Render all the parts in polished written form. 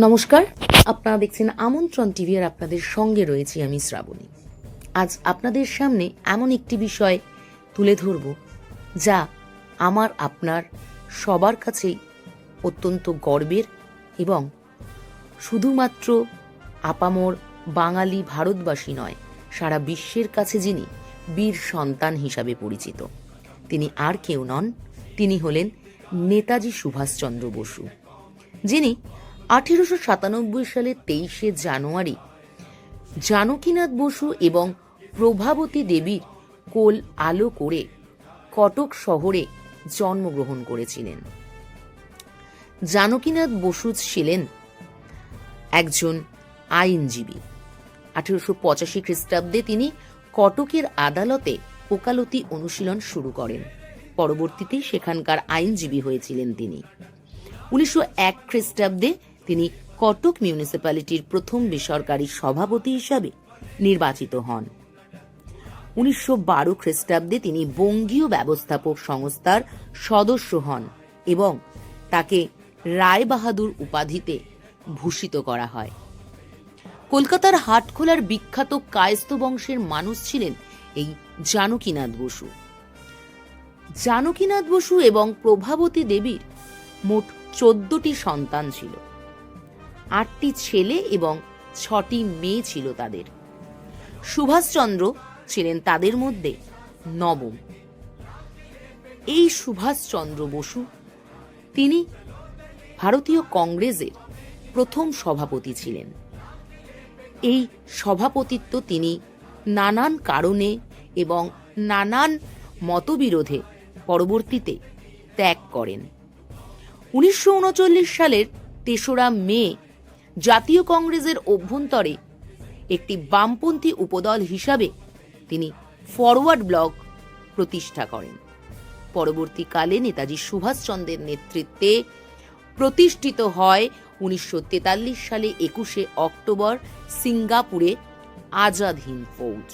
নমস্কার, আপনারা দেখছেন আমন্ত্রণ টিভি আর আপনাদের সঙ্গে রয়েছি আমি শ্রাবণী। আজ আপনাদের সামনে এমন একটি বিষয় তুলে ধরব যা আমার আপনার সবার কাছেই অত্যন্ত গর্বের এবং শুধুমাত্র আপামর বাঙালি ভারতবাসী নয়, সারা বিশ্বের কাছে যিনি বীর সন্তান হিসাবে পরিচিত, তিনি আর কেউ নন, তিনি হলেন নেতাজি সুভাষচন্দ্র বসু, যিনি 1897 সালের 23শে জানুয়ারি জানকীনাথ বসু এবং প্রভাবতী দেবীর কোল আলো করে কটক শহরে জন্মগ্রহণ করেছিলেন। জানকীনাথ বসু ছিলেন একজন আইনজীবী। 1885 খ্রিস্টাব্দে তিনি কটকের আদালতে ওকালতি অনুশীলন শুরু করেন। পরবর্তীতে সেখানকার আইনজীবী হয়েছিলেন তিনি। 1901 খ্রিস্টাব্দে তিনি কটক মিউনিসিপ্যালিটির প্রথম বেসরকারি সভাপতি হিসাবে নির্বাচিত হন। 1912 খ্রিস্টাব্দে তিনি বঙ্গীয় ব্যবস্থাপক সংস্থার সদস্য হন এবং তাকে রায় বাহাদুর উপাধিতে ভূষিত করা হয়। কলকাতার হাটখোলার বিখ্যাত কায়স্থ বংশের মানুষ ছিলেন এই জানকীনাথ বসু। জানকীনাথ বসু এবং প্রভাবতী দেবীর মোট 14টি সন্তান ছিল। 8টি ছেলে এবং 6টি মেয়ে ছিল তাদের। সুভাষচন্দ্র ছিলেন তাদের মধ্যে নবম। এই সুভাষচন্দ্র বসু তিনি ভারতীয় কংগ্রেসের প্রথম সভাপতি ছিলেন। এই সভাপতিত্ব তিনি নানান কারণে এবং নানান মতবিরোধে পরবর্তীতে ত্যাগ করেন। 1939 সালের 3রা মে জাতীয় কংগ্রেসের অভ্যন্তরে একটি বামপন্থী উপদল হিসাবে তিনি ফরওয়ার্ড ব্লক প্রতিষ্ঠা করেন। পরবর্তীকালে নেতাজি সুভাষচন্দ্রের নেতৃত্বে প্রতিষ্ঠিত হয় 1943 সালে 21শে অক্টোবর সিঙ্গাপুরে আজাদ হিন্দ ফৌজ।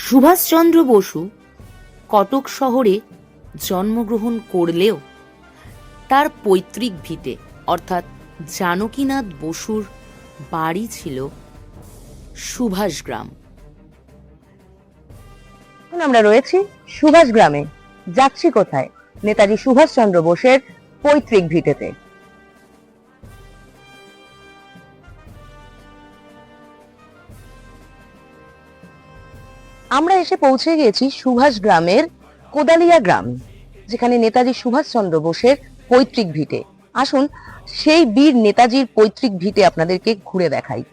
সুভাষচন্দ্র বসু কটক শহরে জন্মগ্রহণ করলেও তার পৈতৃক ভিটে অর্থাৎ জানকীনাথ বসুর বাড়ি ছিল সুভাষগ্রাম। আমরা রয়েছি সুভাষ গ্রামে। যাচ্ছি কোথায়? নেতাজি সুভাষচন্দ্র বোসের পৈতৃক ভিটেতে। আমরা এসে পৌঁছে গেছি সুভাষ গ্রামের কোদালিয়া গ্রাম, যেখানে নেতাজি সুভাষচন্দ্র বোসের পৈতৃক ভিটে। আসুন সেই বীর নেতাজির পৈতৃক ভিটে আপনাদেরকে ঘুরে দেখাই।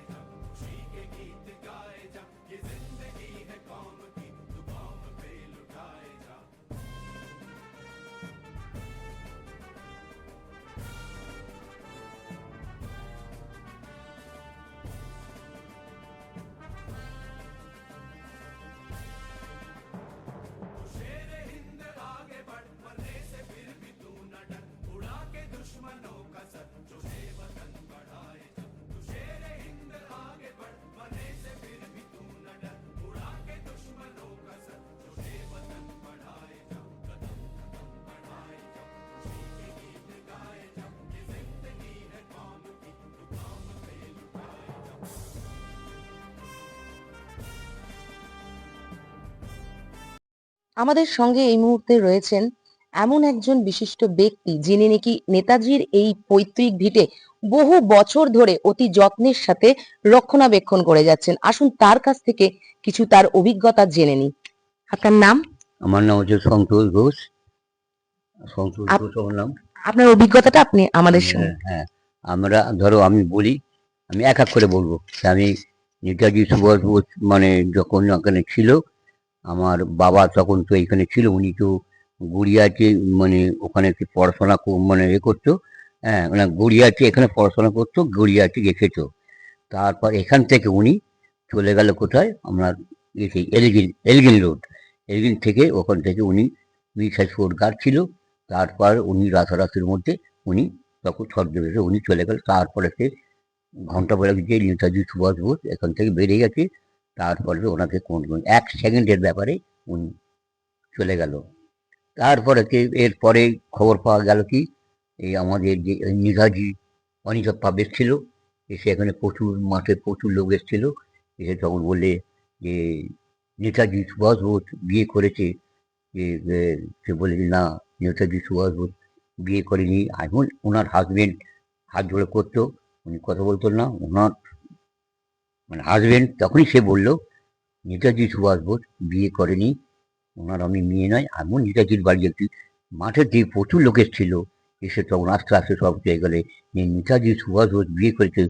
আমাদের সঙ্গে এই মুহূর্তে রয়েছেন এমন একজন বিশিষ্ট ব্যক্তি, যিনি নাকি নেতাজির এই পৈতৃক ভিটে বহু বছর ধরে অতি যত্নের সাথে রক্ষণাবেক্ষণ করে যাচ্ছেন। আসুন তার কাছ থেকে কিছু তার অভিজ্ঞতা জেনে নিই। আপনার নাম? আমার নাম হচ্ছে সন্তোষ ঘোষ। সন্তোষ ঘোষ আমার নাম। আপনার অভিজ্ঞতাটা আপনি আমাদের সঙ্গে। হ্যাঁ, আমরা ধরো আমি বলি, আমি এক এক করে বলবো। আমি নেতাজি সুভাষ বোস মানে যখন ওখানে ছিল, আমার বাবা তখন তো এখানে ছিল, উনি তো গড়িয়াতে মানে ওখানে পড়াশোনা মানে করতো। হ্যাঁ, মানে গড়িয়াতে এখানে পড়াশোনা করতো, গড়িয়াতে রেখেছো। তারপর এখান থেকে উনি চলে গেল কোথায়, আপনার এলগিন রোড। এলগিন থেকে ওখান থেকে উনি মিঠাইপুর গার্ড ছিল। তারপর উনি রাতারাতির মধ্যে উনি তখন ছদ্মবেশে উনি চলে গেল। তারপরে সে ঘন্টাবেলা যে নেতাজি সুভাষ বোস এখান থেকে বেরিয়ে গেছে। তারপরে ওনাকে কোন 1 সেকেন্ডের ব্যাপারে উনি চলে গেল। তারপরে এরপরে খবর পাওয়া গেল কি, এই আমাদের যে এই নেতাজি অনিতা পাব্লিক ছিল, এসে এখানে প্রচুর মাঠে প্রচুর লোক এসেছিল। এসে তখন বললে যে নেতাজি সুভাষ বোস বিয়ে করেছে। যে সে বলে যে না, নেতাজি সুভাষ বোস বিয়ে করেনি। এখন ওনার হাজবেন্ড হাত ধরে করতো, উনি কথা বলতো না। ওনার মানে হাজবেন্ড তখনই সে বলল নেতাজি সুভাষ বোস বিয়ে করেনি, ওনার আমি মেয়ে নয়। এমন নেতাজির বাড়ি একটি মাঠের দিয়ে প্রচুর লোক এসেছিল। এসে তখন আস্তে আস্তে সব পেয়ে গেলে যে নেতাজি সুভাষ বোস বিয়ে করেছে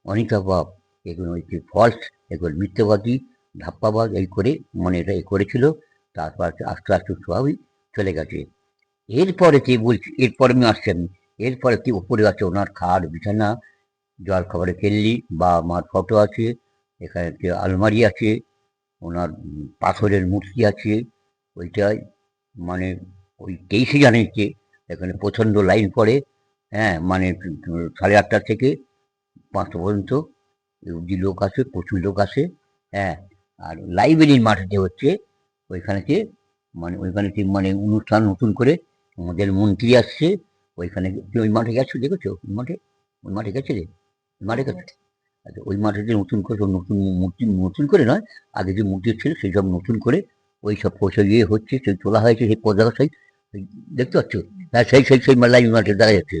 অনিতা বাপ, এগুলো হচ্ছে ফলস, এগুলো মিথ্যাবাদী, ধাপ্পাবাজ, এই করে মানে এটা এ করেছিল। তারপর আস্তে আস্তে সবই চলে গেছে। এরপরে কি বলছি, এরপরে আমি আসছি আমি, এরপরে কি উপরে আছে ওনার খাট বিছানা, জল খাবারের কেল্লি, বা মার ফটো আছে, এখানে একটি আলমারি আছে, ওনার পাথরের মূর্তি আছে। ওইটাই মানে ওই 23শে জানুয়ারিতে এখানে প্রচণ্ড লাইন পড়ে। হ্যাঁ, মানে 8:30 থেকে 5টা পর্যন্ত অবধি লোক আসে, প্রচুর লোক আসে। হ্যাঁ, আর লাইব্রেরির মাঠেতে হচ্ছে ওইখানেতে মানে ওইখানেতে মানে অনুষ্ঠান নতুন করে আমাদের মন্ত্রী আসছে। ওইখানে তুমি ওই মাঠে গেছো, দেখেছো ওই মাঠে? ওই মাঠে গেছিলে? ওই মাঠে গেছো? আচ্ছা, ওই মাঠেতে নতুন করে সব নতুন মূর্তি, নতুন করে নয়, আগে যে মূর্তি ছিল সেই সব নতুন করে ওই সব পয়সা ইয়ে হচ্ছে, সেই তোলা হয়েছে সেই পতাকা, সেই সেই দেখতে পাচ্ছ? হ্যাঁ, সেই সেই সেই লাইভ মাঠে দেখা যাচ্ছে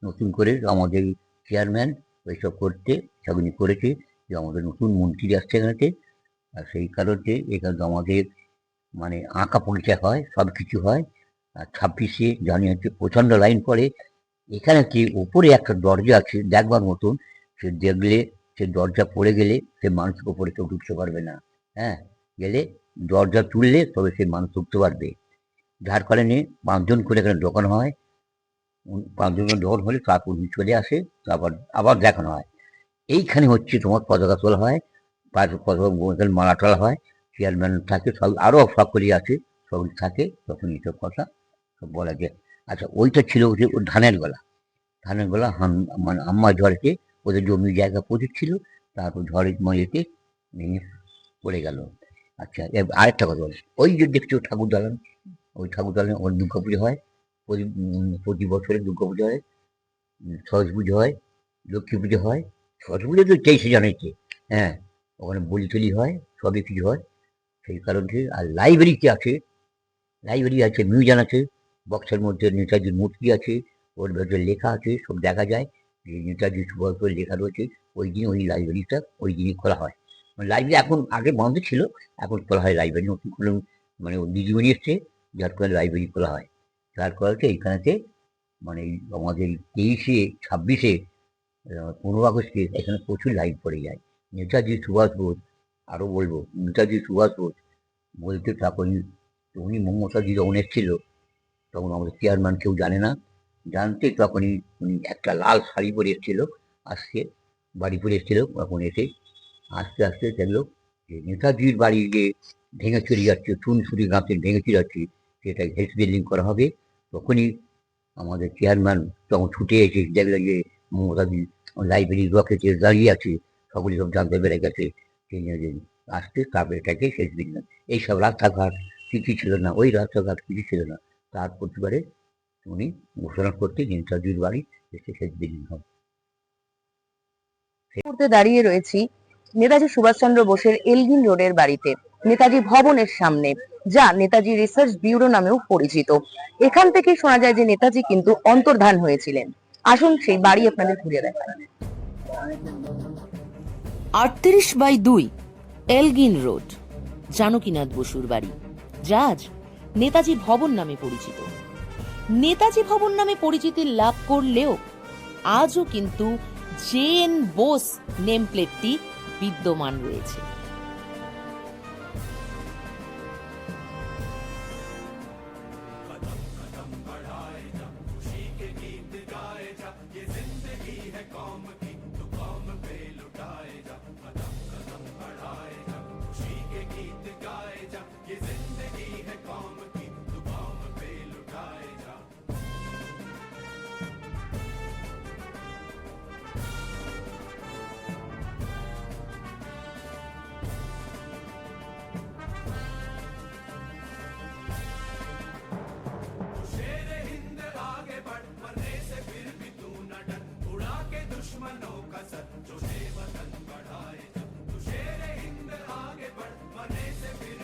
নতুন করে আমাদের চেয়ারম্যান ওইসব করতে সব উনি করেছে, যে আমাদের নতুন মন্ত্রী আসছে এখানেতে। আর সেই কারণে এখানে তো আমাদের মানে আঁকা পরিচয় হয়, সব কিছু হয়। আর 26শে জানুয়ারিতে প্রচণ্ড লাইন পড়ে। এখানে কি উপরে একটা দরজা আছে দেখবার মতন, সে দেখলে, সে দরজা পড়ে গেলে সে মানুষের উপরে কেউ ঢুকতে পারবে না। হ্যাঁ, গেলে দরজা তুললে তবে সে মানুষ ঢুকতে পারবে। যার কারণে 5জন করে এখানে দোকান হয়। 5জন করে দোকান হলে তারপর উনি চলে আসে, তারপর আবার দেখানো হয়। এইখানে হচ্ছে তোমার পতাকা তোলা হয়, পতাকা এখানে মালা তোলা হয়, চেয়ারম্যান থাকে, সব আরও সকলেই আছে, সবই থাকে, তখন এইসব কথা সব বলা যায়। আচ্ছা, ওইটা ছিল যে ওর ধানের গলা। ধানের গলা মানে আম্মা ঝড়েতে ওদের জমি জায়গা প্রচুর ছিল, তারপর ঝড়ের ময়েতে ভেঙে পড়ে গেল। আচ্ছা, আরেকটা কথা বলি, ওই যে দেখছো ঠাকুর দালান, ওই ঠাকুর দালানে ওর দুর্গা পুজো হয়। প্রতি বছরে দুর্গা পুজো হয়, সরস্বতী পুজো হয়, লক্ষ্মী পুজো হয়। সরস্বতী পুজো তো 23শে জানুয়ারিতে। হ্যাঁ, ওখানে বলি টলি হয়, সবই কিছু হয়। সেই কারণে আর লাইব্রেরিতে আছে, লাইব্রেরি আছে, মিউজিয়াম আছে, বক্সের মধ্যে নেতাজির মূর্তি আছে, ওর ভেতরে লেখা আছে, সব দেখা যায় যে নেতাজি সুভাষ করে লেখা রয়েছে। ওই দিন ওই লাইব্রেরিটা ওই দিনই খোলা হয়। মানে লাইব্রেরি এখন আগে বন্ধ ছিল, এখন খোলা হয় লাইব্রেরি, নতুন করে মানে ও দিদিমণি এসছে, যার ফলে লাইব্রেরি খোলা হয়। যার ফলে এইখানেতে মানে এই আমাদের 23শে 26শে 15 আগস্টে এখানে প্রচুর লাইট পড়ে যায়। নেতাজি সুভাষ বোস, আরও বলবো নেতাজি সুভাষ বোস বলতে তখন উনি মমতাজি যখন এসেছিল, তখন আমাদের চেয়ারম্যান কেউ জানে না, জানতে তখনই উনি একটা লাল শাড়ি পরে এসেছিল, আসছে বাড়ি পরে এসেছিল। তখন এসে আস্তে আস্তে দেখলো যে নেতাজির বাড়ি যে ভেঙে চলে যাচ্ছে, চুনসুরি গাঁথে ভেঙে চলে যাচ্ছে, সেটা হেলথ বিল্ডিং করা হবে। তখনই আমাদের চেয়ারম্যান তখন ছুটে এসে দেখলো যে মমতাজি লাইব্রেরির রকেটে দাঁড়িয়ে আছে, সকলে সব জানতে পেরে গেছে। সেই জন্য আসতে তারপরে এটাকে শেষ বিল্ডিং। এইসব রাস্তাঘাট কিছু ছিল না, ওই রাস্তাঘাট কিছু ছিল না, তার প্রতিবারে উনি ঘোষণা করতে নেতাজির বাড়ি এসে শেষ বিল্ডিং হবে। মুহূর্তে দাঁড়িয়ে রয়েছি নেতাজি সুভাষচন্দ্র বোসের এলগিন রোডের বাড়িতে, নেতাজি ভবনের সামনে, যা নেতাজি রিসার্চ ব্যুরো নামেও পরিচিত। এখান থেকে শোনা যায় যে নেতাজি কিন্তু অন্তর্ধান হয়েছিলেন। আসুন সেই বাড়ি আপনাদের ঘুরে দেখান। 38/2 এলগিন রোড, জানকীনাথ বসুর বাড়ি, যা আজ নেতাজি ভবন নামে পরিচিত। নেতাজি ভবন নামে পরিচিতি লাভ করলেও আজও কিন্তু জে.এন. বোস নেম প্লেটটি বিদ্যমান রয়েছে। मकसद जो है वतन बढ़ाए, जब तू शेर हिंद आगे बढ़, मरने से फिर